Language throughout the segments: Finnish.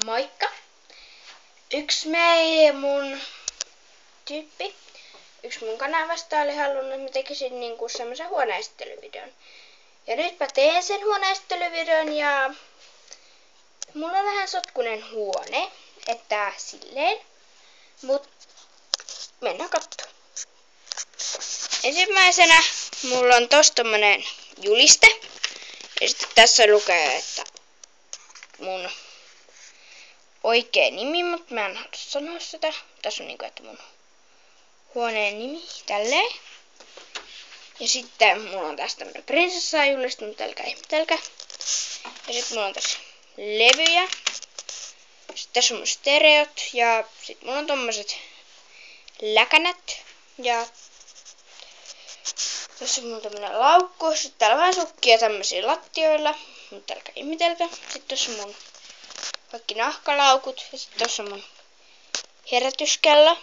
Moikka! Yksi mun kanavasta oli halunnut, että mä tekisin niinku semmoisen huoneistelyvideon. Ja nytpä teen sen huoneistelyvideon ja mulla on vähän sotkunen huone, että silleen. Mut mennään kattoo. Ensimmäisenä mulla on tossa tommonen juliste. Ja sitten tässä lukee, että mun oikea nimi, mutta mä en halua sanoa sitä. Tässä on niinku, että mun huoneen nimi, tälleen. Ja sitten mulla on tässä tämmönen prinsessa-juliste, mutta älkää ihmetelkää. Ja sitten mulla on tässä levyjä. Sitten tässä on mun stereot ja sitten mulla on tommoset läkänät. Ja tässä on mulla tämmönen laukku. Sitten täällä on vähän sukkia tämmösiä lattioilla, mutta älkää ihmetelkää. Sitten tässä on mun kaikki nahkalaukut. Ja sitten tässä on mun herätyskello.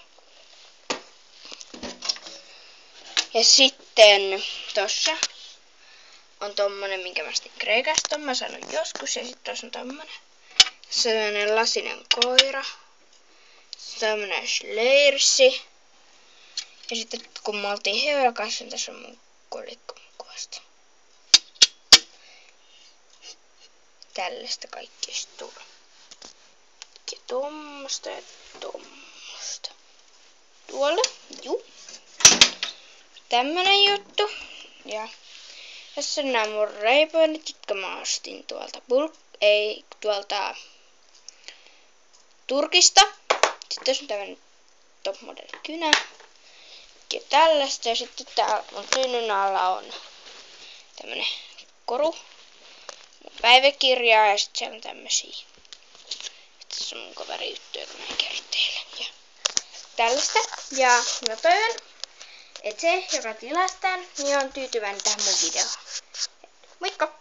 Ja sitten tossa on tommonen, minkä mä ostin Kreikasta. Mä sanoin joskus. Ja sitten tossa on tommonen. Tässä on tämmönen lasinen koira. Tämmönen schleirsi. Ja sitten kun me oltiin Heurakassa, niin tässä on mun kolikko kuvasta. Tällaista kaikkea sit tulee. Ja tommosta ja tommosta. Tuolla, juu. Tämmönen juttu. Ja tässä on nää mun Ray-Banit, jotka mä ostin tuolta Turkista. Sitten tässä on tämmönen top model kynä. Ja tällaista. Ja sitten täällä mun synnyn alla on tämmönen koru. Mun päiväkirjaa ja sitten siellä on tämmösiä. Tässä on mun kaveriyhtiö, kun mä kerteilen. Ja tällaista. Ja mä toivon, että se, joka tilasi tän, niin on tyytyväinen tähän mun videoon. Moikka!